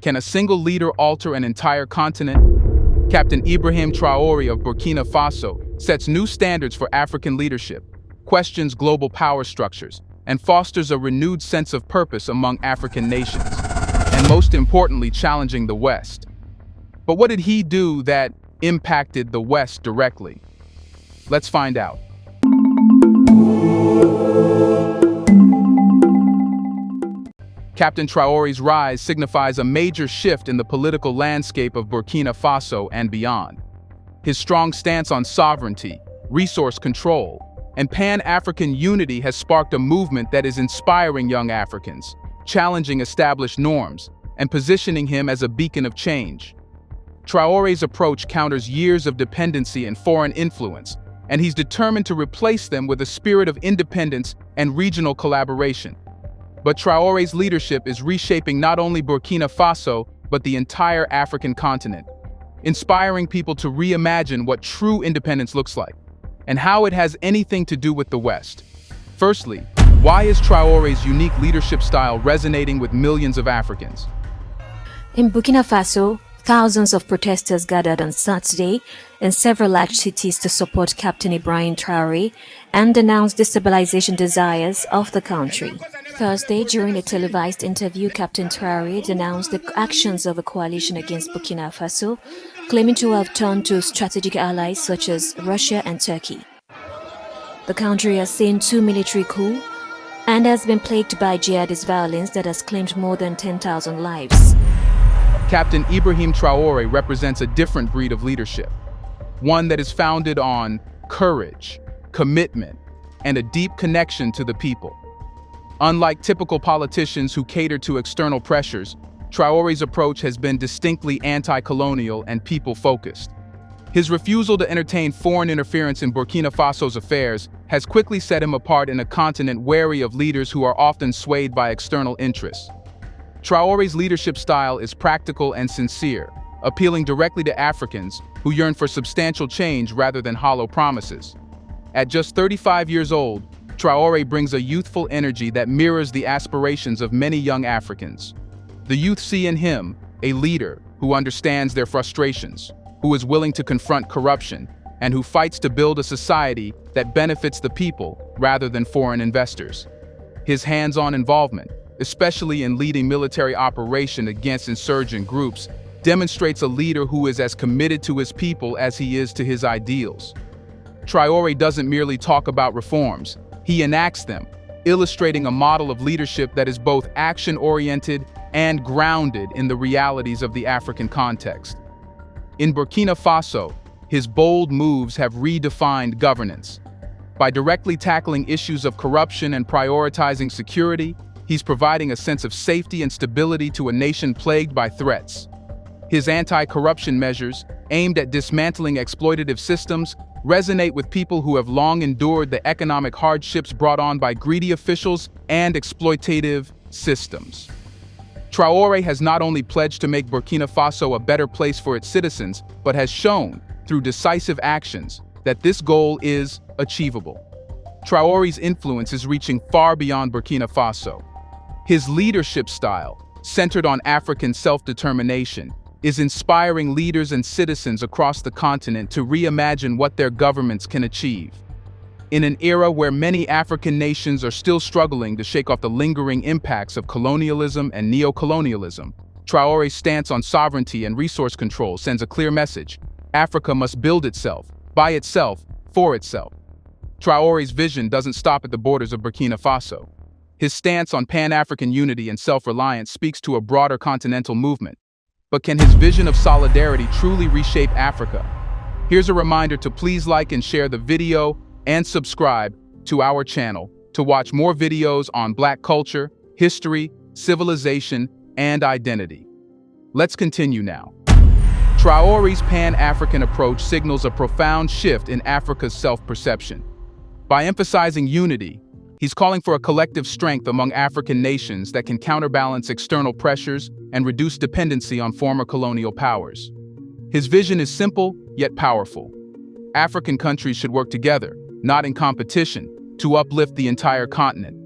Can a single leader alter an entire continent? Captain Ibrahim Traore of Burkina Faso sets new standards for African leadership, questions global power structures, and fosters a renewed sense of purpose among African nations, and most importantly, challenging the West. But what did he do that impacted the West directly? Let's find out. Captain Traore's rise signifies a major shift in the political landscape of Burkina Faso and beyond. His strong stance on sovereignty, resource control, and Pan-African unity has sparked a movement that is inspiring young Africans, challenging established norms, and positioning him as a beacon of change. Traore's approach counters years of dependency and foreign influence, and he's determined to replace them with a spirit of independence and regional collaboration. But Traore's leadership is reshaping not only Burkina Faso, but the entire African continent, inspiring people to reimagine what true independence looks like, and how it has anything to do with the West. Firstly, why is Traore's unique leadership style resonating with millions of Africans? In Burkina Faso, thousands of protesters gathered on Saturday in several large cities to support Captain Ibrahim Traore and denounce destabilization desires of the country. Thursday, during a televised interview, Captain Traore denounced the actions of a coalition against Burkina Faso, claiming to have turned to strategic allies such as Russia and Turkey. The country has seen 2 military coups and has been plagued by jihadist violence that has claimed more than 10,000 lives. Captain Ibrahim Traore represents a different breed of leadership, one that is founded on courage, commitment, and a deep connection to the people. Unlike typical politicians who cater to external pressures, Traore's approach has been distinctly anti-colonial and people-focused. His refusal to entertain foreign interference in Burkina Faso's affairs has quickly set him apart in a continent wary of leaders who are often swayed by external interests. Traore's leadership style is practical and sincere, appealing directly to Africans who yearn for substantial change rather than hollow promises. At just 35 years old, Traore brings a youthful energy that mirrors the aspirations of many young Africans. The youth see in him a leader who understands their frustrations, who is willing to confront corruption, and who fights to build a society that benefits the people rather than foreign investors. His hands-on involvement, especially in leading military operation against insurgent groups, demonstrates a leader who is as committed to his people as he is to his ideals. Traore doesn't merely talk about reforms, he enacts them, illustrating a model of leadership that is both action-oriented and grounded in the realities of the African context. In Burkina Faso, his bold moves have redefined governance. By directly tackling issues of corruption and prioritizing security, he's providing a sense of safety and stability to a nation plagued by threats. His anti-corruption measures, aimed at dismantling exploitative systems, resonate with people who have long endured the economic hardships brought on by greedy officials and exploitative systems. Traore has not only pledged to make Burkina Faso a better place for its citizens, but has shown, through decisive actions, that this goal is achievable. Traore's influence is reaching far beyond Burkina Faso. His leadership style, centered on African self-determination, is inspiring leaders and citizens across the continent to reimagine what their governments can achieve. In an era where many African nations are still struggling to shake off the lingering impacts of colonialism and neo-colonialism, Traore's stance on sovereignty and resource control sends a clear message: Africa must build itself, by itself, for itself. Traore's vision doesn't stop at the borders of Burkina Faso. His stance on Pan-African unity and self-reliance speaks to a broader continental movement. But can his vision of solidarity truly reshape Africa? Here's a reminder to please like and share the video and subscribe to our channel to watch more videos on Black culture, history, civilization, and identity. Let's continue now. Traore's Pan-African approach signals a profound shift in Africa's self-perception. By emphasizing unity, he's calling for a collective strength among African nations that can counterbalance external pressures and reduce dependency on former colonial powers. His vision is simple, yet powerful. African countries should work together, not in competition, to uplift the entire continent.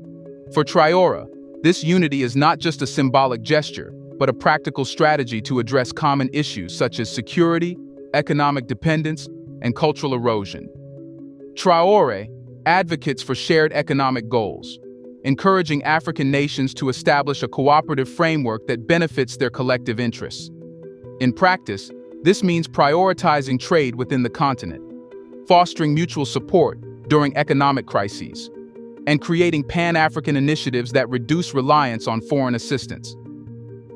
For Traore, this unity is not just a symbolic gesture, but a practical strategy to address common issues such as security, economic dependence, and cultural erosion. Traore advocates for shared economic goals, encouraging African nations to establish a cooperative framework that benefits their collective interests. In practice, this means prioritizing trade within the continent, fostering mutual support during economic crises, and creating Pan-African initiatives that reduce reliance on foreign assistance.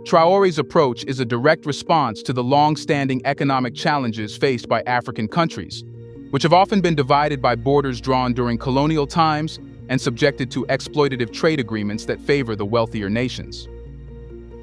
Traore's approach is a direct response to the long-standing economic challenges faced by African countries, which have often been divided by borders drawn during colonial times and subjected to exploitative trade agreements that favor the wealthier nations.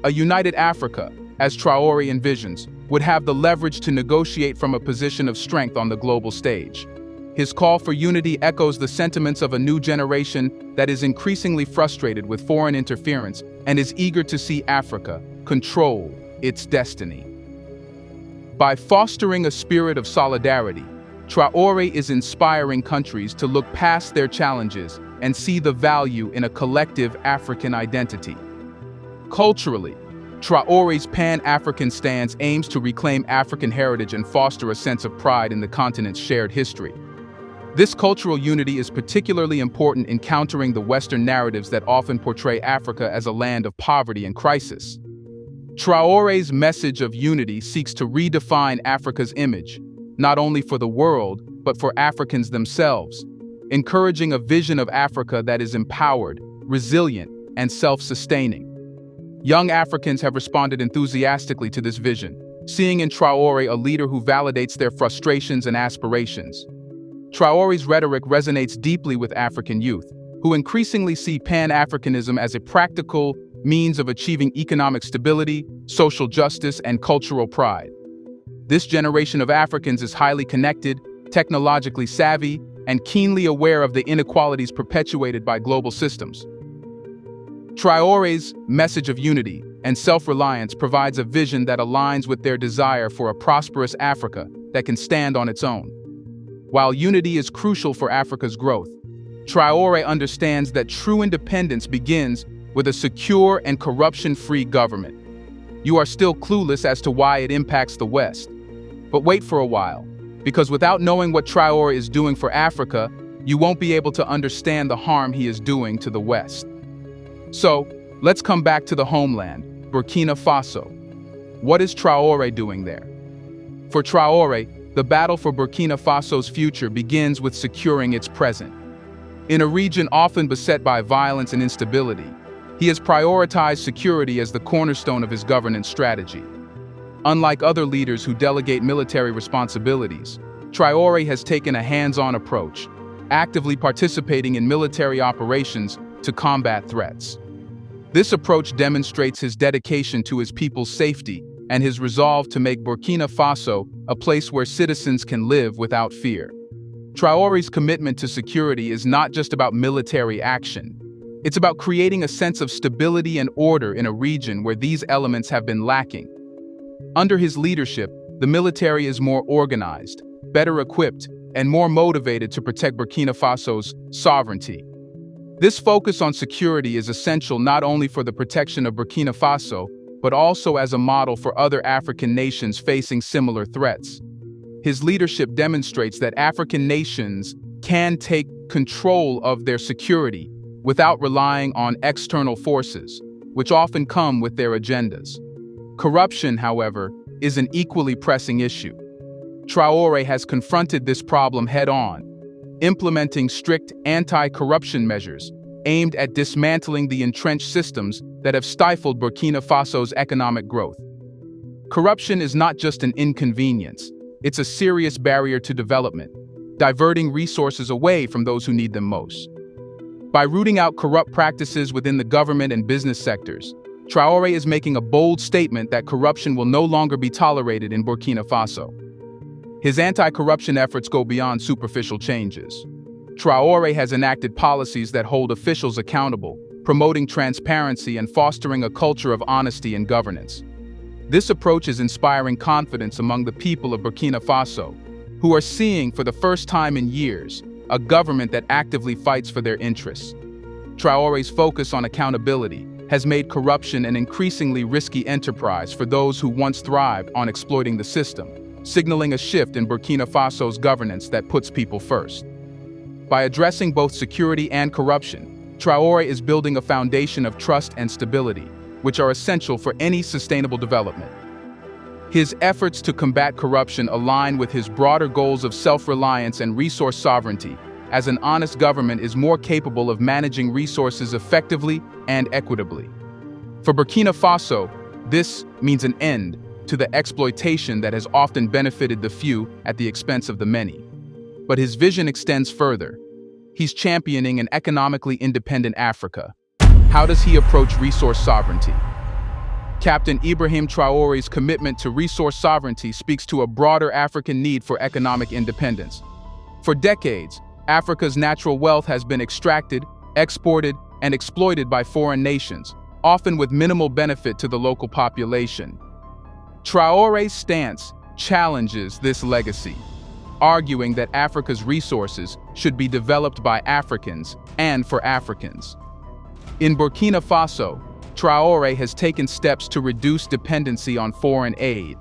A united Africa, as Traore envisions, would have the leverage to negotiate from a position of strength on the global stage. His call for unity echoes the sentiments of a new generation that is increasingly frustrated with foreign interference and is eager to see Africa control its destiny. By fostering a spirit of solidarity, Traore is inspiring countries to look past their challenges and see the value in a collective African identity. Culturally, Traore's Pan-African stance aims to reclaim African heritage and foster a sense of pride in the continent's shared history. This cultural unity is particularly important in countering the Western narratives that often portray Africa as a land of poverty and crisis. Traore's message of unity seeks to redefine Africa's image, not only for the world, but for Africans themselves, encouraging a vision of Africa that is empowered, resilient, and self-sustaining. Young Africans have responded enthusiastically to this vision, seeing in Traore a leader who validates their frustrations and aspirations. Traore's rhetoric resonates deeply with African youth, who increasingly see Pan-Africanism as a practical means of achieving economic stability, social justice, and cultural pride. This generation of Africans is highly connected, technologically savvy, and keenly aware of the inequalities perpetuated by global systems. Traore's message of unity and self-reliance provides a vision that aligns with their desire for a prosperous Africa that can stand on its own. While unity is crucial for Africa's growth, Traore understands that true independence begins with a secure and corruption-free government. You are still clueless as to why it impacts the West. But wait for a while, because without knowing what Traore is doing for Africa, you won't be able to understand the harm he is doing to the West. So, let's come back to the homeland, Burkina Faso. What is Traore doing there? For Traore, the battle for Burkina Faso's future begins with securing its present. In a region often beset by violence and instability, he has prioritized security as the cornerstone of his governance strategy. Unlike other leaders who delegate military responsibilities, Traore has taken a hands-on approach, actively participating in military operations to combat threats. This approach demonstrates his dedication to his people's safety and his resolve to make Burkina Faso a place where citizens can live without fear. Traore's commitment to security is not just about military action. It's about creating a sense of stability and order in a region where these elements have been lacking. Under his leadership, the military is more organized, better equipped, and more motivated to protect Burkina Faso's sovereignty. This focus on security is essential not only for the protection of Burkina Faso, but also as a model for other African nations facing similar threats. His leadership demonstrates that African nations can take control of their security without relying on external forces, which often come with their agendas. Corruption, however, is an equally pressing issue. Traore has confronted this problem head-on, implementing strict anti-corruption measures aimed at dismantling the entrenched systems that have stifled Burkina Faso's economic growth. Corruption is not just an inconvenience, it's a serious barrier to development, diverting resources away from those who need them most. By rooting out corrupt practices within the government and business sectors, Traore is making a bold statement that corruption will no longer be tolerated in Burkina Faso. His anti-corruption efforts go beyond superficial changes. Traore has enacted policies that hold officials accountable, promoting transparency and fostering a culture of honesty and governance. This approach is inspiring confidence among the people of Burkina Faso, who are seeing for the first time in years a government that actively fights for their interests. Traore's focus on accountability, has made corruption an increasingly risky enterprise for those who once thrived on exploiting the system, signaling a shift in Burkina Faso's governance that puts people first. By addressing both security and corruption, Traore is building a foundation of trust and stability, which are essential for any sustainable development. His efforts to combat corruption align with his broader goals of self-reliance and resource sovereignty, as an honest government is more capable of managing resources effectively and equitably. For Burkina Faso, this means an end to the exploitation that has often benefited the few at the expense of the many. But his vision extends further. He's championing an economically independent Africa. How does he approach resource sovereignty? Captain Ibrahim Traore's commitment to resource sovereignty speaks to a broader African need for economic independence. For decades, Africa's natural wealth has been extracted, exported, and exploited by foreign nations, often with minimal benefit to the local population. Traore's stance challenges this legacy, arguing that Africa's resources should be developed by Africans and for Africans. In Burkina Faso, Traore has taken steps to reduce dependency on foreign aid,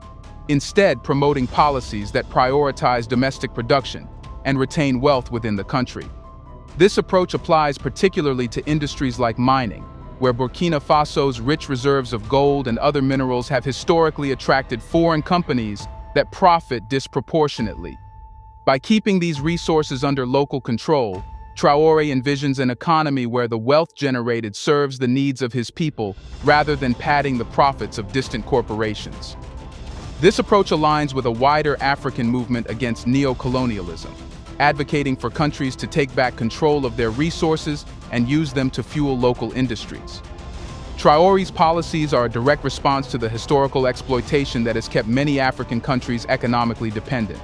instead promoting policies that prioritize domestic production and retain wealth within the country. This approach applies particularly to industries like mining, where Burkina Faso's rich reserves of gold and other minerals have historically attracted foreign companies that profit disproportionately. By keeping these resources under local control, Traore envisions an economy where the wealth generated serves the needs of his people rather than padding the profits of distant corporations. This approach aligns with a wider African movement against neo-colonialism, advocating for countries to take back control of their resources and use them to fuel local industries. Traore's policies are a direct response to the historical exploitation that has kept many African countries economically dependent.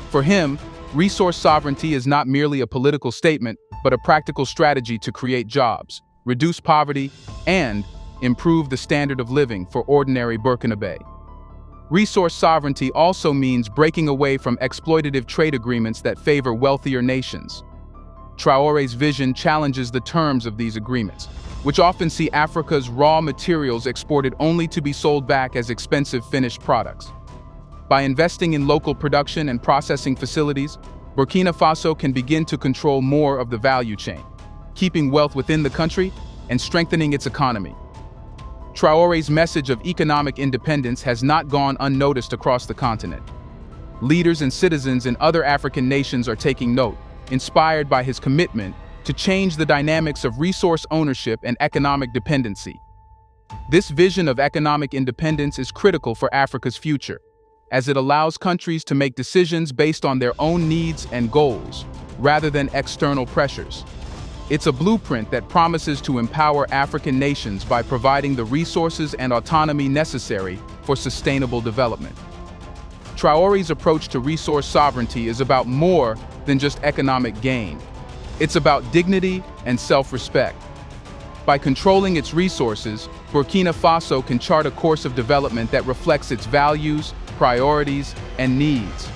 For him, resource sovereignty is not merely a political statement, but a practical strategy to create jobs, reduce poverty, and improve the standard of living for ordinary Burkinabe. Resource sovereignty also means breaking away from exploitative trade agreements that favor wealthier nations. Traore's vision challenges the terms of these agreements, which often see Africa's raw materials exported only to be sold back as expensive finished products. By investing in local production and processing facilities, Burkina Faso can begin to control more of the value chain, keeping wealth within the country and strengthening its economy. Traore's message of economic independence has not gone unnoticed across the continent. Leaders and citizens in other African nations are taking note, inspired by his commitment to change the dynamics of resource ownership and economic dependency. This vision of economic independence is critical for Africa's future, as it allows countries to make decisions based on their own needs and goals, rather than external pressures. It's a blueprint that promises to empower African nations by providing the resources and autonomy necessary for sustainable development. Traore's approach to resource sovereignty is about more than just economic gain. It's about dignity and self-respect. By controlling its resources, Burkina Faso can chart a course of development that reflects its values, priorities, and needs.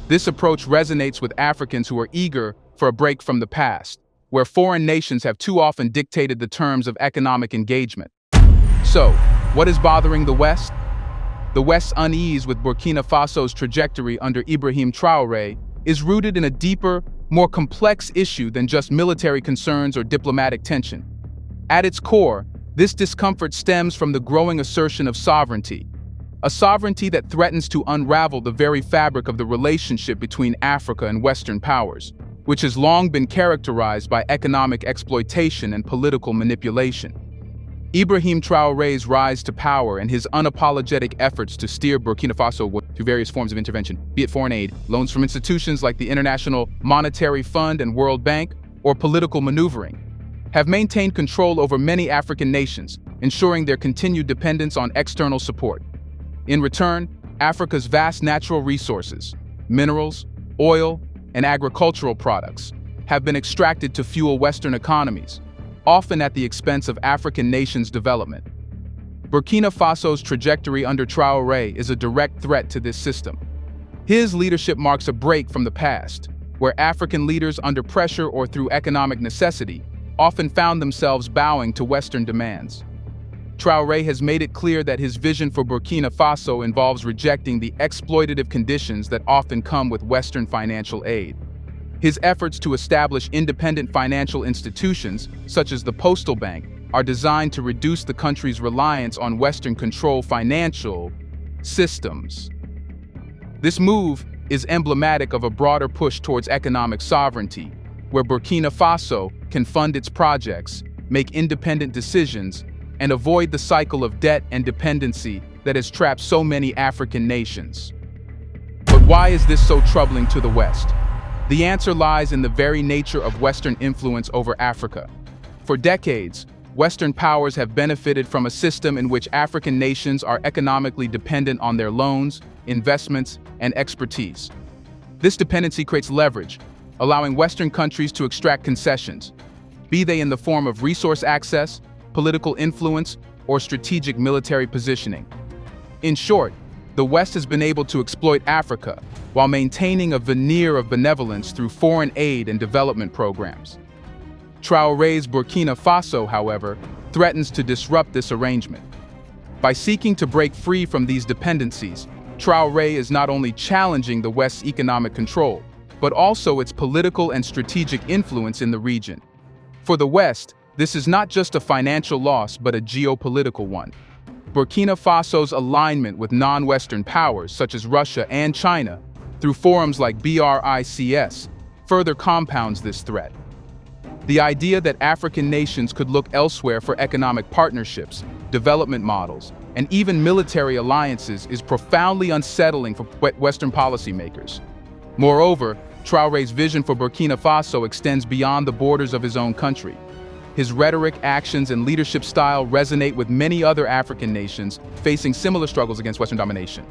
This approach resonates with Africans who are eager for a break from the past, where foreign nations have too often dictated the terms of economic engagement. So, what is bothering the West? The West's unease with Burkina Faso's trajectory under Ibrahim Traore is rooted in a deeper, more complex issue than just military concerns or diplomatic tension. At its core, this discomfort stems from the growing assertion of sovereignty, a sovereignty that threatens to unravel the very fabric of the relationship between Africa and Western powers, which has long been characterized by economic exploitation and political manipulation. Ibrahim Traore's rise to power and his unapologetic efforts to steer Burkina Faso through various forms of intervention, be it foreign aid, loans from institutions like the International Monetary Fund and World Bank, or political maneuvering, have maintained control over many African nations, ensuring their continued dependence on external support. In return, Africa's vast natural resources, minerals, oil, and agricultural products have been extracted to fuel Western economies, often at the expense of African nations' development. Burkina Faso's trajectory under Traore is a direct threat to this system. His leadership marks a break from the past, where African leaders under pressure or through economic necessity often found themselves bowing to Western demands. Traore has made it clear that his vision for Burkina Faso involves rejecting the exploitative conditions that often come with Western financial aid. His efforts to establish independent financial institutions, such as the Postal Bank, are designed to reduce the country's reliance on Western-controlled financial systems. This move is emblematic of a broader push towards economic sovereignty, where Burkina Faso can fund its projects, make independent decisions, and avoid the cycle of debt and dependency that has trapped so many African nations. But why is this so troubling to the West? The answer lies in the very nature of Western influence over Africa. For decades, Western powers have benefited from a system in which African nations are economically dependent on their loans, investments, and expertise. This dependency creates leverage, allowing Western countries to extract concessions, be they in the form of resource access, political influence, or strategic military positioning. In short, the West has been able to exploit Africa while maintaining a veneer of benevolence through foreign aid and development programs. Traore's Burkina Faso, however, threatens to disrupt this arrangement. By seeking to break free from these dependencies, Traore is not only challenging the West's economic control, but also its political and strategic influence in the region. For the West, this is not just a financial loss, but a geopolitical one. Burkina Faso's alignment with non-Western powers, such as Russia and China, through forums like BRICS, further compounds this threat. The idea that African nations could look elsewhere for economic partnerships, development models, and even military alliances is profoundly unsettling for Western policymakers. Moreover, Traore's vision for Burkina Faso extends beyond the borders of his own country. His rhetoric, actions, and leadership style resonate with many other African nations facing similar struggles against Western domination.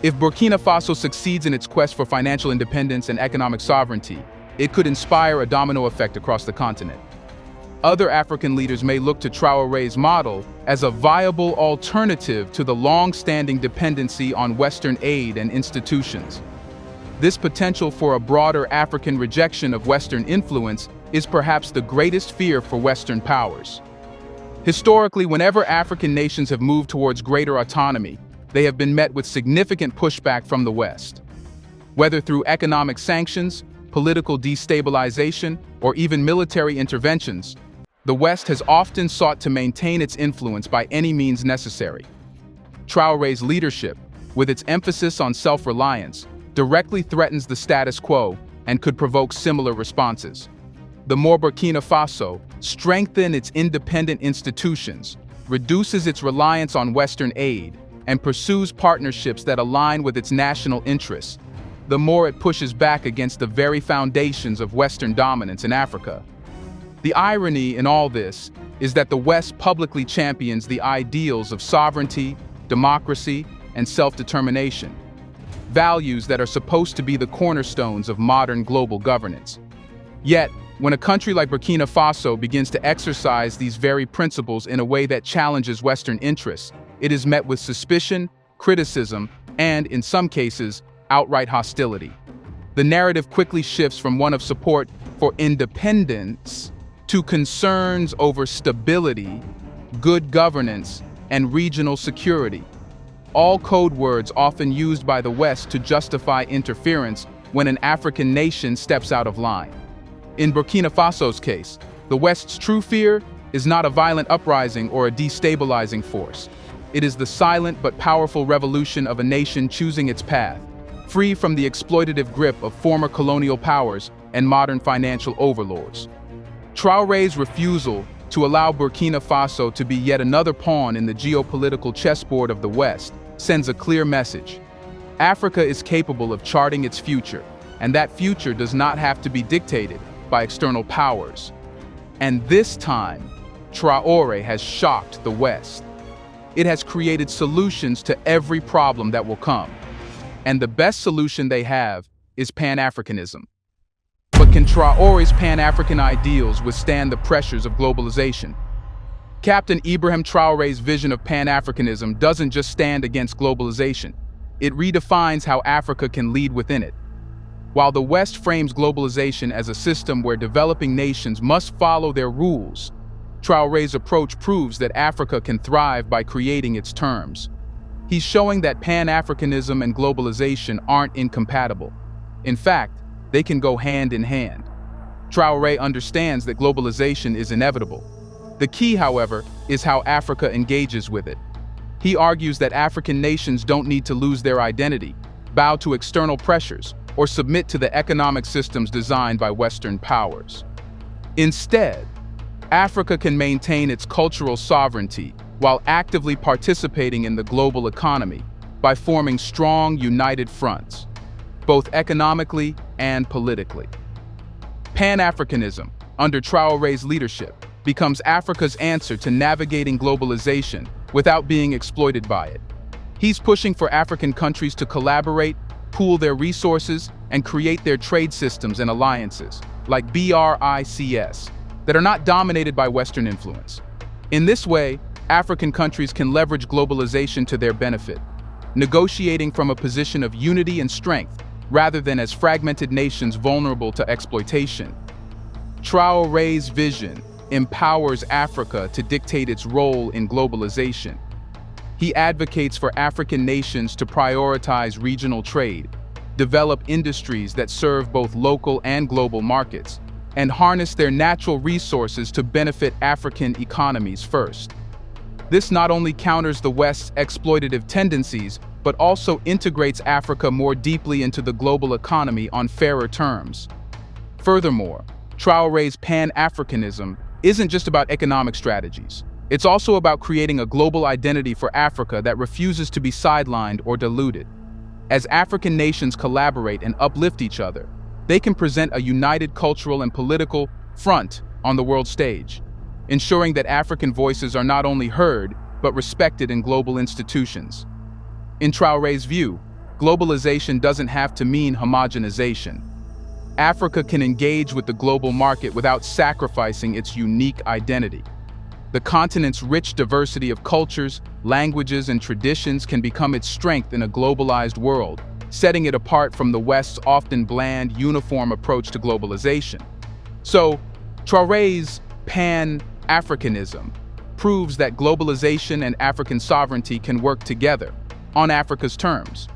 If Burkina Faso succeeds in its quest for financial independence and economic sovereignty, it could inspire a domino effect across the continent. Other African leaders may look to Traore's model as a viable alternative to the long-standing dependency on Western aid and institutions. This potential for a broader African rejection of Western influence is perhaps the greatest fear for Western powers. Historically, whenever African nations have moved towards greater autonomy, they have been met with significant pushback from the West. Whether through economic sanctions, political destabilization, or even military interventions, the West has often sought to maintain its influence by any means necessary. Traore's leadership, with its emphasis on self-reliance, directly threatens the status quo and could provoke similar responses. The more Burkina Faso strengthens its independent institutions, reduces its reliance on Western aid, and pursues partnerships that align with its national interests, the more it pushes back against the very foundations of Western dominance in Africa. The irony in all this is that the West publicly champions the ideals of sovereignty, democracy, and self-determination, values that are supposed to be the cornerstones of modern global governance. Yet, when a country like Burkina Faso begins to exercise these very principles in a way that challenges Western interests, it is met with suspicion, criticism, and, in some cases, outright hostility. The narrative quickly shifts from one of support for independence to concerns over stability, good governance, and regional security, all code words often used by the West to justify interference when an African nation steps out of line. In Burkina Faso's case, the West's true fear is not a violent uprising or a destabilizing force. It is the silent but powerful revolution of a nation choosing its path, free from the exploitative grip of former colonial powers and modern financial overlords. Traore's refusal to allow Burkina Faso to be yet another pawn in the geopolitical chessboard of the West sends a clear message. Africa is capable of charting its future, and that future does not have to be dictated by external powers. And this time, Traore has shocked the West. It has created solutions to every problem that will come. And the best solution they have is Pan-Africanism. But can Traore's Pan-African ideals withstand the pressures of globalization? Captain Ibrahim Traore's vision of Pan-Africanism doesn't just stand against globalization. It redefines how Africa can lead within it. While the West frames globalization as a system where developing nations must follow their rules, Traore's approach proves that Africa can thrive by creating its terms. He's showing that Pan-Africanism and globalization aren't incompatible. In fact, they can go hand in hand. Traore understands that globalization is inevitable. The key, however, is how Africa engages with it. He argues that African nations don't need to lose their identity, bow to external pressures, or submit to the economic systems designed by Western powers. Instead, Africa can maintain its cultural sovereignty while actively participating in the global economy by forming strong, united fronts, both economically and politically. Pan-Africanism, under Traore's leadership, becomes Africa's answer to navigating globalization without being exploited by it. He's pushing for African countries to collaborate, pool their resources, and create their trade systems and alliances, like BRICS, that are not dominated by Western influence. In this way, African countries can leverage globalization to their benefit, negotiating from a position of unity and strength rather than as fragmented nations vulnerable to exploitation. Traore's vision empowers Africa to dictate its role in globalization. He advocates for African nations to prioritize regional trade, develop industries that serve both local and global markets, and harness their natural resources to benefit African economies first. This not only counters the West's exploitative tendencies, but also integrates Africa more deeply into the global economy on fairer terms. Furthermore, Traore's Pan-Africanism isn't just about economic strategies. It's also about creating a global identity for Africa that refuses to be sidelined or diluted. As African nations collaborate and uplift each other, they can present a united cultural and political front on the world stage, ensuring that African voices are not only heard, but respected in global institutions. In Traore's view, globalization doesn't have to mean homogenization. Africa can engage with the global market without sacrificing its unique identity. The continent's rich diversity of cultures, languages, and traditions can become its strength in a globalized world, setting it apart from the West's often bland, uniform approach to globalization. So, Traore's Pan-Africanism proves that globalization and African sovereignty can work together, on Africa's terms.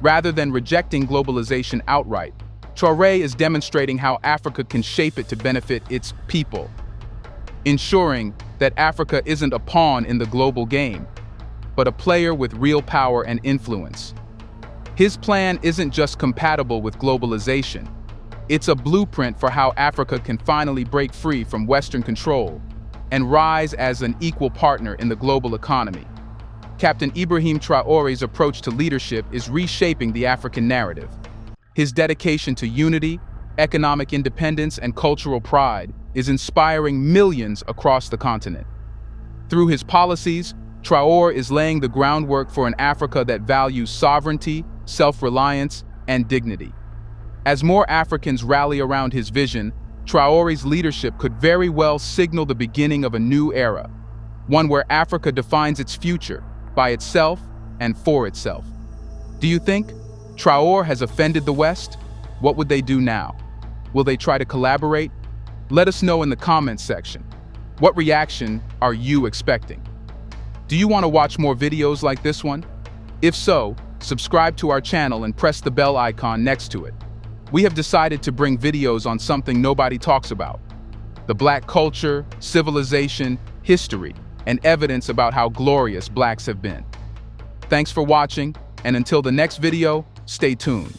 Rather than rejecting globalization outright, Traore is demonstrating how Africa can shape it to benefit its people, ensuring that Africa isn't a pawn in the global game, but a player with real power and influence. His plan isn't just compatible with globalization, it's a blueprint for how Africa can finally break free from Western control and rise as an equal partner in the global economy. Captain Ibrahim Traore's approach to leadership is reshaping the African narrative. His dedication to unity, economic independence, and cultural pride is inspiring millions across the continent. Through his policies, Traore is laying the groundwork for an Africa that values sovereignty, self-reliance, and dignity. As more Africans rally around his vision, Traore's leadership could very well signal the beginning of a new era, one where Africa defines its future by itself and for itself. Do you think Traore has offended the West? What would they do now? Will they try to collaborate? Let us know in the comments section. What reaction are you expecting? Do you want to watch more videos like this one? If so, subscribe to our channel and press the bell icon next to it. We have decided to bring videos on something nobody talks about: the Black culture, civilization, history, and evidence about how glorious Blacks have been. Thanks for watching, and until the next video, stay tuned.